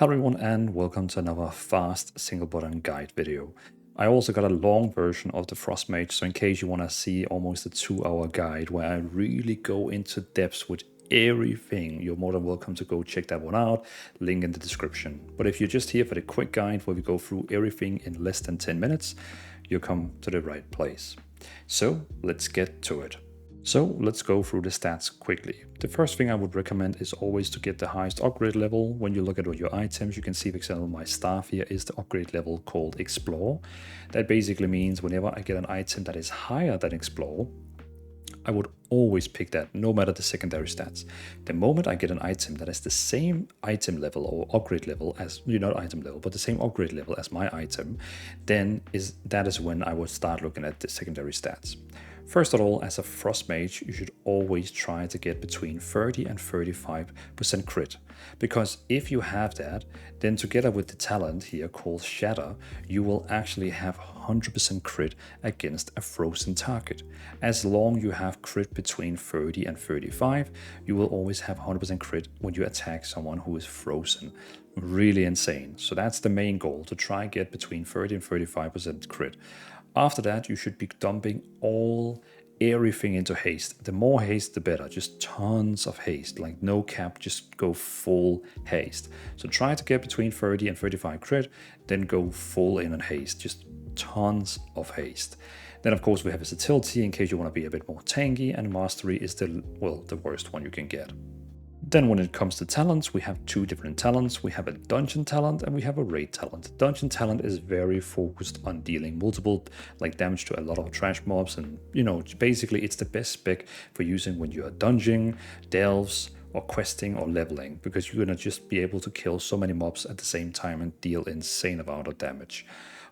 Hello everyone and welcome to another fast single button guide video. I also got a long version of the Frost Mage, so in case you want to see almost a 2-hour guide where I really go into depth with everything, you're more than welcome to go check that one out, link in the description. But if you're just here for the quick guide where we go through everything in less than 10 minutes, you come to the right place. So let's get to it. So let's go through the stats quickly. The first thing I would recommend is always to get the highest upgrade level. When you look at your items, you can see, for example, my staff here is the upgrade level called Explore. That basically means whenever I get an item that is higher than Explore, I would always pick that, no matter the secondary stats. The moment I get an item that is the same item level or upgrade level as, not item level, but the same upgrade level as my item, then that is when I would start looking at the secondary stats. First of all, as a Frost Mage, you should always try to get between 30 and 35% crit. Because if you have that, then together with the talent here called Shatter, you will actually have 100% crit against a frozen target. As long as you have crit between 30 and 35, you will always have 100% crit when you attack someone who is frozen. Really insane. So that's the main goal, to try and get between 30 and 35% crit. After that, you should be dumping everything into haste. The more haste, the better. Just tons of haste, like no cap, just go full haste. So try to get between 30 and 35 crit, then go full in on haste, just tons of haste. Then of course we have versatility in case you want to be a bit more tanky, and mastery is the worst one you can get. Then when it comes to talents, we have two different talents. We have a dungeon talent and we have a raid talent. Dungeon talent is very focused on dealing multiple damage to a lot of trash mobs, and basically it's the best spec for using when you are dunging, delves, or questing or leveling, because you're gonna just be able to kill so many mobs at the same time and deal insane amount of damage.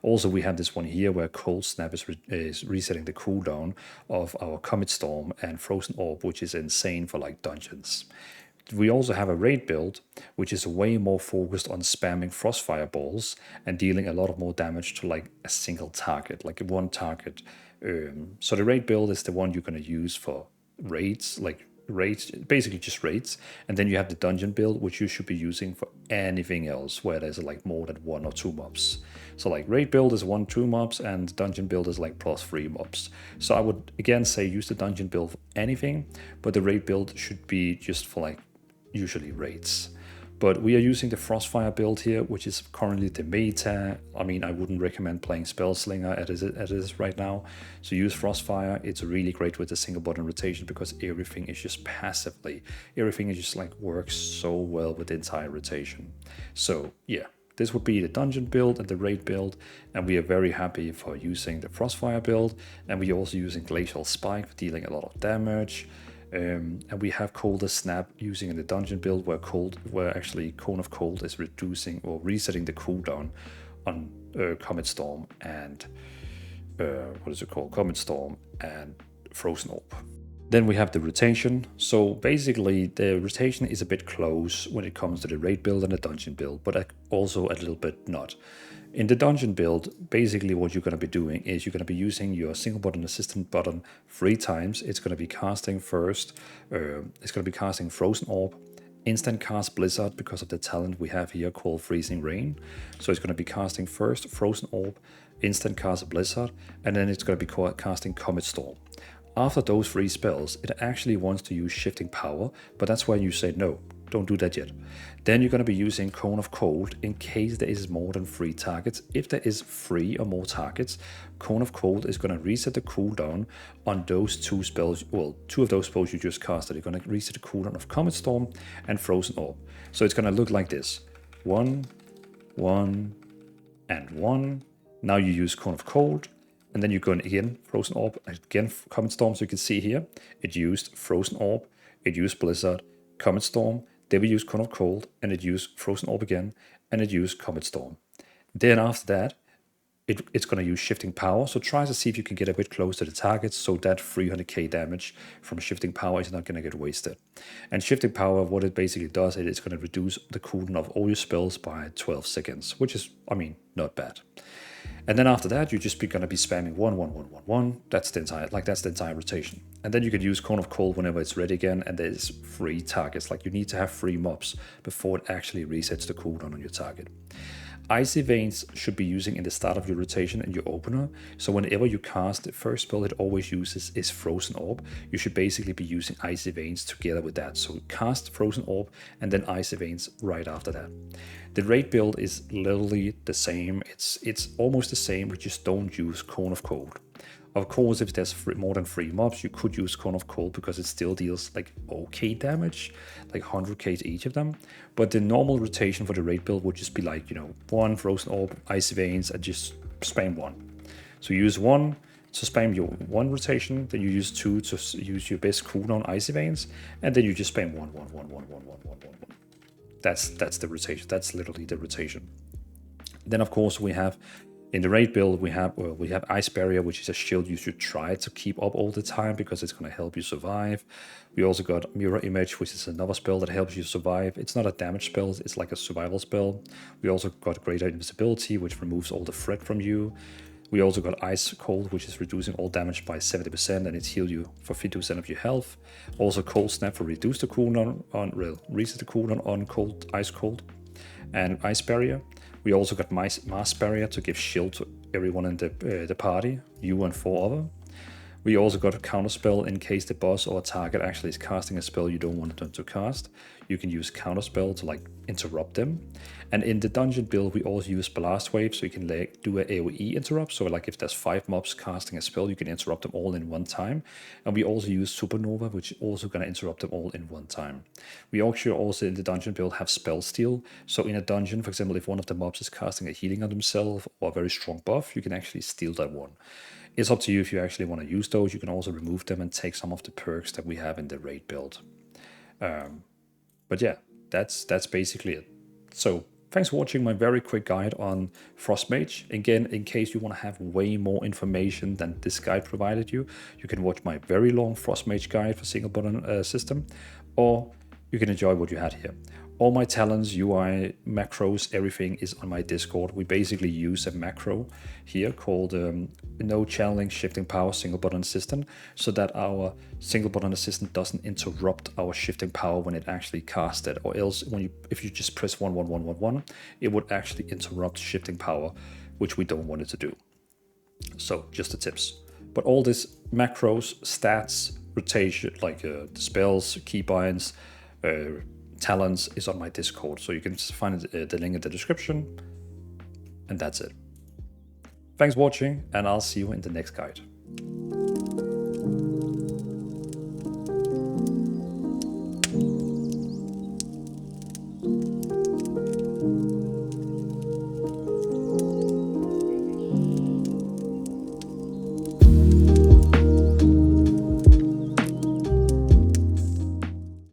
Also, we have this one here where Cold Snap is resetting the cooldown of our Comet Storm and Frozen Orb, which is insane for dungeons. We also have a raid build, which is way more focused on spamming frost fireballs and dealing a lot of more damage to a single target, like one target. So the raid build is the one you're going to use for raids, basically just raids. And then you have the dungeon build, which you should be using for anything else where there's more than 1 or 2 mobs. So raid build is 1-2 mobs, and dungeon build is +3 mobs. So I would again say use the dungeon build for anything, but the raid build should be just for usually raids. But we are using the Frostfire build here, which is currently the meta. I mean, I wouldn't recommend playing Spellslinger as it is right now. So use Frostfire. It's really great with the single button rotation because everything is just passively. Everything is just works so well with the entire rotation. So yeah, this would be the dungeon build and the raid build. And we are very happy for using the Frostfire build. And we are also using Glacial Spike for dealing a lot of damage. And we have Coldest Snap using in the dungeon build where actually Cone of Cold is reducing or resetting the cooldown on Comet Storm and Comet Storm and Frozen Orb. Then we have the rotation. So basically the rotation is a bit close when it comes to the raid build and the dungeon build, but also a little bit not. In the dungeon build, basically what you're going to be doing is you're going to be using your single button assistant button 3 times. It's going to be casting first, it's going to be casting Frozen Orb, instant cast Blizzard because of the talent we have here called Freezing Rain. So it's going to be casting first Frozen Orb, instant cast Blizzard, and then it's going to be casting Comet Storm. After those 3 spells, it actually wants to use Shifting Power, but that's why you say no, don't do that yet. Then you're going to be using Cone of Cold in case there is more than 3 targets. If there is 3 or more targets, Cone of Cold is going to reset the cooldown on those 2 spells. Well, 2 of those spells you just casted are going to reset the cooldown of Comet Storm and Frozen Orb. So it's going to look like this. 1, 1, and 1. Now you use Cone of Cold. And then you're going again, Frozen Orb, again Comet Storm. So you can see here, it used Frozen Orb, it used Blizzard, Comet Storm, then we used Cone of Cold, and it used Frozen Orb again, and it used Comet Storm. Then after that, it's going to use Shifting Power. So try to see if you can get a bit close to the target so that 300k damage from Shifting Power is not going to get wasted. And Shifting Power, what it basically does, it's going to reduce the cooldown of all your spells by 12 seconds, which is, I mean, not bad. And then after that, you're just gonna be spamming 1, 1, 1, 1, 1. That's the entire rotation. And then you can use Cone of Cold whenever it's ready again, and there's free targets. Like you need to have 3 mobs before it actually resets the cooldown on your target. Icy Veins should be using in the start of your rotation and your opener. So whenever you cast, the first spell it always uses is Frozen Orb. You should basically be using Icy Veins together with that. So cast Frozen Orb and then Icy Veins right after that. The raid build is literally the same. It's almost the same. We just don't use Cone of Cold. Of course, if there's more than 3 mobs, you could use Cone of Cold because it still deals like okay damage, like 100k to each of them. But the normal rotation for the raid build would just be like, 1 Frozen Orb, Icy Veins, and just spam 1. So you use 1 to spam your 1 rotation, then you use 2 to use your best cooldown Icy Veins, and then you just spam 1, 1, 1, 1, 1, 1, 1, 1, 1. That's the rotation. That's literally the rotation. Then of course we have in the raid build, we have Ice Barrier, which is a shield you should try to keep up all the time because it's going to help you survive. We also got Mirror Image, which is another spell that helps you survive. It's not a damage spell, it's like a survival spell. We also got Greater Invisibility, which removes all the threat from you. We also got Ice Cold, which is reducing all damage by 70%, and it heals you for 50% of your health. Also Cold Snap for reset the cooldown on Ice Cold. And Ice Barrier. We also got Mass Barrier to give shield to everyone in the party, you and 4 other. We also got a Counterspell in case the boss or target actually is casting a spell you don't want them to cast. You can use Counterspell to like interrupt them. And in the dungeon build, we also use Blast Wave, so you can do a AoE interrupt. So like if there's 5 mobs casting a spell, you can interrupt them all in one time. And we also use Supernova, which is also going to interrupt them all in one time. We actually also in the dungeon build have Spell Steal. So in a dungeon, for example, if one of the mobs is casting a healing on themselves or a very strong buff, you can actually steal that one. It's up to you if you actually want to use those. You can also remove them and take some of the perks that we have in the raid build. But yeah, that's basically it. So thanks for watching my very quick guide on Frost Mage. Again, in case you want to have way more information than this guide provided you, you can watch my very long Frost Mage guide for single button system, or you can enjoy what you had here. All my talents, UI, macros, everything is on my Discord. We basically use a macro here called no channeling shifting power single button assistant, so that our single button assistant doesn't interrupt our shifting power when it actually casts it, or else if you just press 1, 1, 1, 1, 1, it would actually interrupt shifting power, which we don't want it to do. So just the tips. But all this macros, stats, rotation, like the spells, keybinds, talents is on my Discord, so you can find the link in the description, and that's it. Thanks for watching, and I'll see you in the next guide.